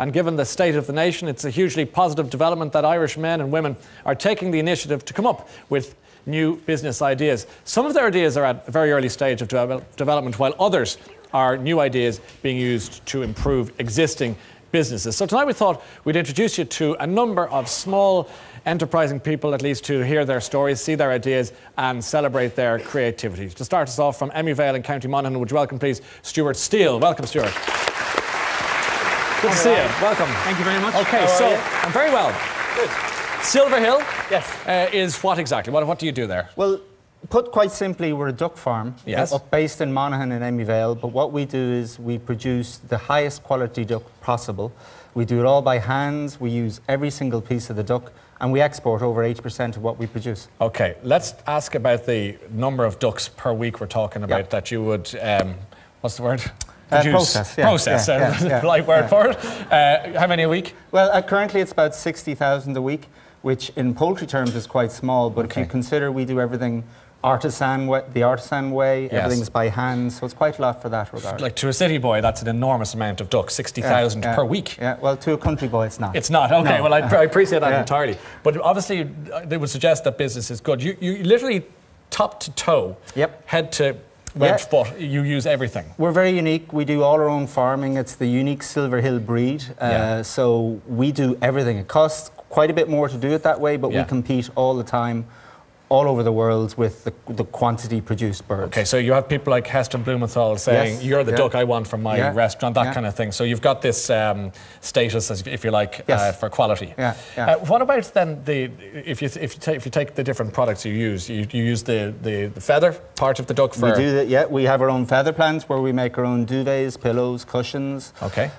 And given the state of the nation, it's a hugely positive development that Irish men and women are taking the initiative to come up with new business ideas. Some of their ideas are at a very early stage of development, while others are new ideas being used to improve existing businesses. So tonight we thought we'd introduce you to a number of small, enterprising people, at least, to hear their stories, see their ideas and celebrate their creativity. To start us off, from Emmyvale in County Monaghan, would you welcome, please, Stuart Steele. Welcome, Stuart. Good to see you. Welcome. Thank you very much. Okay, so I'm very well. Good. Silverhill, yes, is what exactly? What do you do there? Well, put quite simply, we're a duck farm. Yes. Based in Monaghan and Emmyvale. But what we do is we produce the highest quality duck possible. We do it all by hands. We use every single piece of the duck, and we export over 80% of what we produce. Okay, let's ask about the number of ducks per week we're talking about that you would, what's the word? Process. Yeah, process, polite word for it. How many a week? Well, currently it's about 60,000 a week, which in poultry terms is quite small, but if you consider we do everything the artisan way, everything's by hand, so it's quite a lot for that regard. Like, to a city boy, that's an enormous amount of ducks, 60,000 per week. Yeah, well, to a country boy, it's not. It's not, okay, no. Well, I appreciate that entirely. But obviously, they would suggest that business is good. You literally, top to toe, head to web foot, you use everything. We're very unique. We do all our own farming. It's the unique Silverhill breed. So we do everything. It costs quite a bit more to do it that way, but we compete all the time, all over the world, with the quantity produced birds. Okay, so you have people like Heston Blumenthal saying, you're the duck I want from my restaurant, that kind of thing. So you've got this status, if you like, for quality. What about then if you take the different products you use the feather part of the duck for... We do that, we have our own feather plants where we make our own duvets, pillows, cushions. Okay.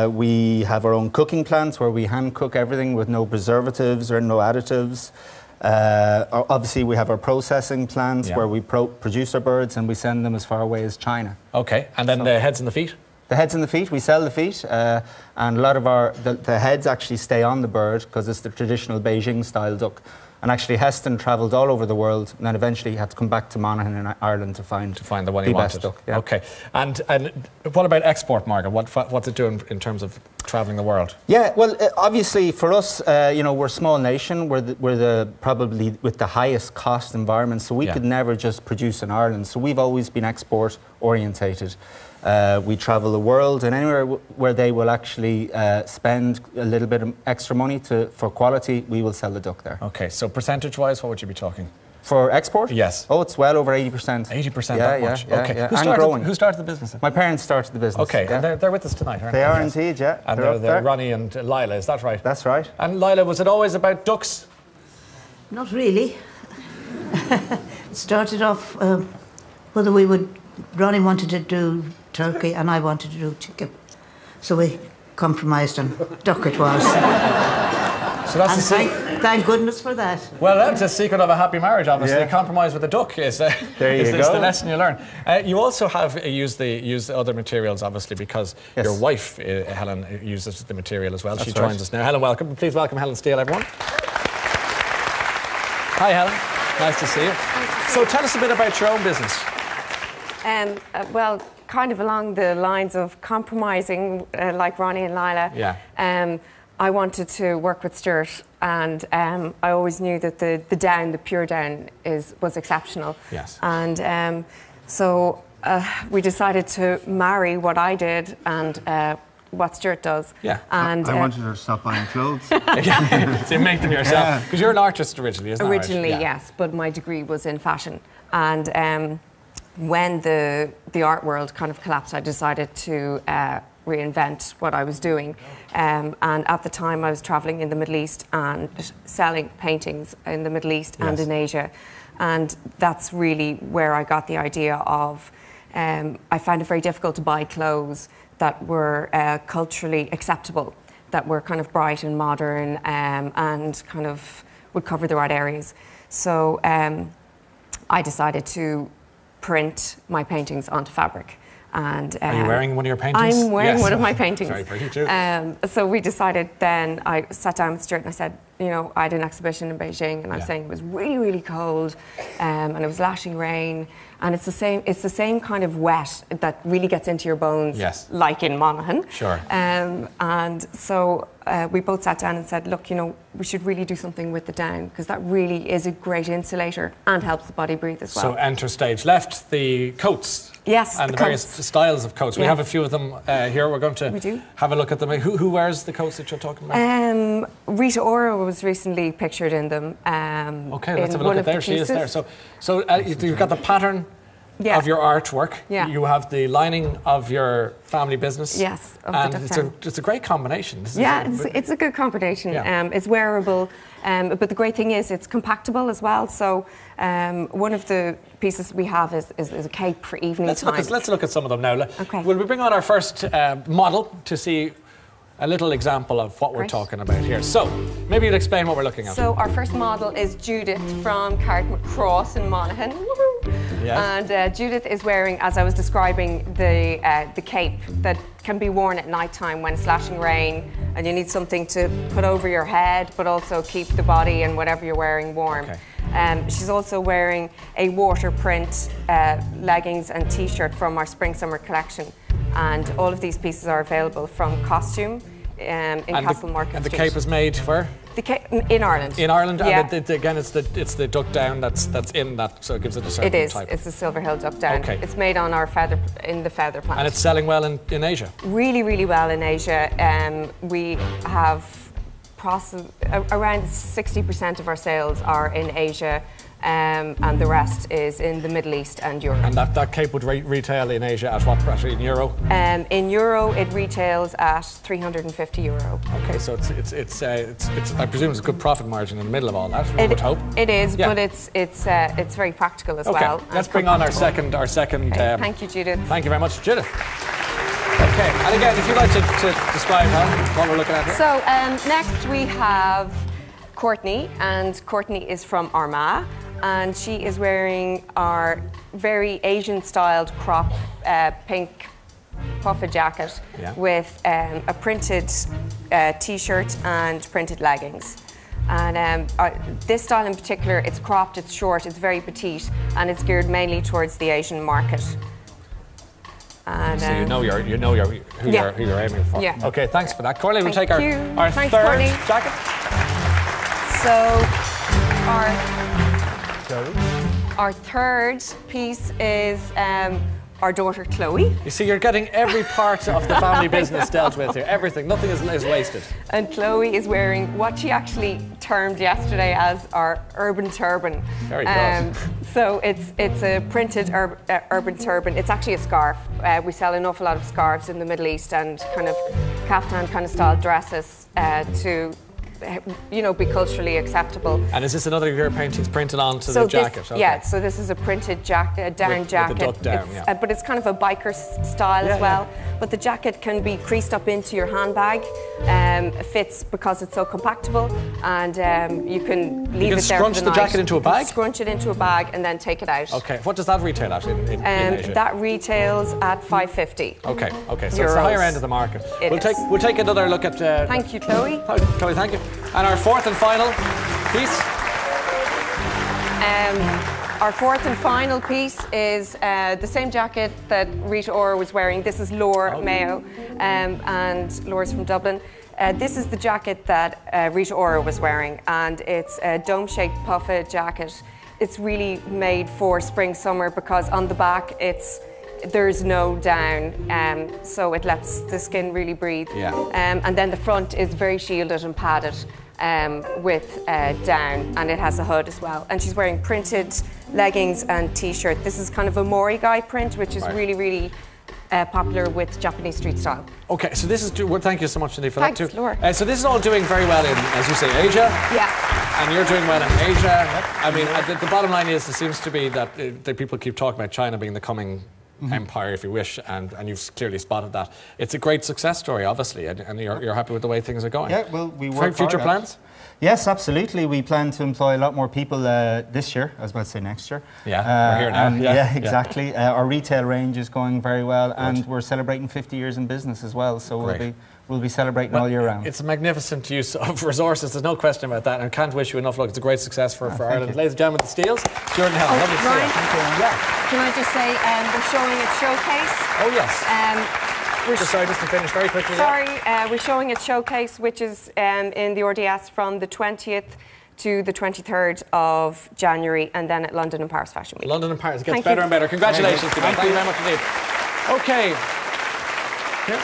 We have our own cooking plants where we hand cook everything with no preservatives or no additives. Obviously, we have our processing plants where we produce our birds and we send them as far away as China. Okay, and then the heads and the feet? The heads and the feet, we sell the feet, and a lot of the heads actually stay on the bird because it's the traditional Beijing-style duck. And actually, Heston travelled all over the world, and then eventually he had to come back to Monaghan in Ireland to find the one he wanted. Best duck. Okay, and what about export market? What's it doing in terms of travelling the world? Yeah, well, obviously for us, we're a small nation. We're probably with the highest cost environment, so we could never just produce in Ireland. So we've always been export orientated. We travel the world, and anywhere where they will actually spend a little bit of extra money for quality, we will sell the duck there. Okay, so percentage-wise, what would you be talking? For export? Yes. Oh, it's well over 80%. 80%, that much? Yeah, okay. Yeah. Who started the business? My parents started the business. Okay, and they're with us tonight, aren't they? They are indeed, yeah. And they're Ronnie and Lila, is that right? That's right. And Lila, was it always about ducks? Not really. It started off whether Ronnie wanted to do turkey and I wanted to do chicken. So we compromised and duck it was. So that's thank goodness for that. Well, that's a secret of a happy marriage, obviously. Yeah. Compromise with the duck is the lesson you learn. You also have used other materials, obviously, because your wife, Helen, uses the material as well. She joins us now. Helen, welcome. Please welcome Helen Steele, everyone. Hi, Helen. Nice to see you. So tell us a bit about your own business. Well, kind of along the lines of compromising, like Ronnie and Lila. Yeah. I wanted to work with Stuart, and I always knew that the pure down was exceptional. Yes. And so we decided to marry what I did and what Stuart does. Yeah. And I wanted her to stop buying clothes. So you make them yourself. Because you're an artist originally, isn't that right? Originally, yes, but my degree was in fashion. And when the art world kind of collapsed, I decided to reinvent what I was doing. And at the time I was travelling in the Middle East and selling paintings in the Middle East and in Asia. And that's really where I got the idea of, I found it very difficult to buy clothes that were culturally acceptable, that were kind of bright and modern and kind of would cover the right areas. So I decided to print my paintings onto fabric. And, are you wearing one of your paintings? I'm wearing one of my paintings. Very pretty too. So we decided then, I sat down with Stuart and I said, you know, I had an exhibition in Beijing, and I was saying it was really, really cold, and it was lashing rain, and it's the same kind of wet that really gets into your bones, like in Monaghan. Sure. And so we both sat down and said, look, you know, we should really do something with the down, because that really is a great insulator and helps the body breathe as well. So enter stage left, the coats. Yes, and the various styles of coats. We have a few of them here. We're going to have a look at them. Who wears the coats that you're talking about? Rita Ora was recently pictured in them. Okay, let's have a look at there. She is there. So you've got the pattern of your artwork. Yeah. You have the lining of your family business. Yes, and it's a great combination. It's a good combination. Yeah. It's wearable, but the great thing is it's compactable as well. So one of the pieces we have is a cape for evening time. Let's look at some of them now. Okay. Will we bring on our first model to see a little example of what we're talking about here? So maybe you'll explain what we're looking at. So our first model is Judith from Carrickmacross in Monaghan. Yes. And Judith is wearing, as I was describing, the cape that can be worn at night time when slashing rain and you need something to put over your head but also keep the body and whatever you're wearing warm. Okay. She's also wearing a water print leggings and t-shirt from our spring-summer collection, and all of these pieces are available from Costume in Castlemarket And the cape is made where? The cape in Ireland. In Ireland, yeah. And again, it's the duck down that's in that, so it gives it a certain type. It's a Silver Hill duck down. Okay. It's made on our feather plant. And it's selling well in Asia. Really, really well in Asia. We have around 60% of our sales are in Asia. And the rest is in the Middle East and Europe. And that cape would retail in Asia at what price, in euro? In euro, it retails at €350. Okay, so it's I presume it's a good profit margin in the middle of all that. I would hope it is, but it's very practical as well. Let's bring on our second. Thank you, Judith. Thank you very much, Judith. Okay, and again, if you'd like to describe what we're looking at here. So next we have Courtney, and Courtney is from Armagh. And she is wearing our very Asian-styled crop pink puffer jacket with a printed t-shirt and printed leggings. And this style in particular, it's cropped, it's short, it's very petite, and it's geared mainly towards the Asian market. And, so you know who you're aiming for. Yeah. Okay, thanks for that, Corley. We'll take our third jacket. So our third piece is our daughter Chloe. You see, you're getting every part of the family business dealt with here. Everything, nothing is wasted. And Chloe is wearing what she actually termed yesterday as our urban turban. Very good. So it's a printed urban turban. It's actually a scarf. We sell an awful lot of scarves in the Middle East and kind of kaftan kind of style dresses to be culturally acceptable. And is this another of your paintings printed onto the jacket? Yeah, so this is a printed down jacket. With the duck down, but it's kind of a biker style as well. But the jacket can be creased up into your handbag. It fits because it's so compactable, and you can leave it there for the night. Scrunch the jacket into a bag? Scrunch it into a bag and then take it out. Okay, what does that retail at in Asia? That retails at €550. Okay, so it's the higher end of the market. We'll take another look at... Thank you, Chloe. Chloe, thank you. And our fourth and final piece? Our fourth and final piece is the same jacket that Rita Ora was wearing. This is Laura Mayo, and Laura's from Dublin. This is the jacket that Rita Ora was wearing, and it's a dome-shaped puffer jacket. It's really made for spring-summer because on the back there's no down, so it lets the skin really breathe. Yeah. And then the front is very shielded and padded with down, and it has a hood as well. And she's wearing printed leggings and t-shirt. This is kind of a Mori guy print, which is really, really popular with Japanese street style. Okay, so this is... thank you so much, Cindy, for that too. Laura. So this is all doing very well in, as you say, Asia. Yeah. And you're doing well in Asia. I mean, the bottom line is, it seems to be that people keep talking about China being the coming empire, if you wish, and you've clearly spotted that. It's a great success story, obviously, and you're happy with the way things are going. Yeah, well, we work future plans? Yes, absolutely. We plan to employ a lot more people this year. I was about to say next year. Yeah, we're here now. Yeah, exactly. Our retail range is going very well, and we're celebrating 50 years in business as well. So we'll be celebrating all year round. It's a magnificent use of resources, there's no question about that, and I can't wish you enough luck. It's a great success for Ireland. Ladies and gentlemen, the Steeles, Stuart and Helen, lovely to see you. Thank you. Yeah. Can I just say we're showing at Showcase? Oh, yes. Sorry, just to finish very quickly. Sorry, we're showing at Showcase, which is in the RDS from the 20th to the 23rd of January, and then at London and Paris Fashion Week. London and Paris. It gets better and better. Congratulations to you. Thank you very much indeed. OK. Here.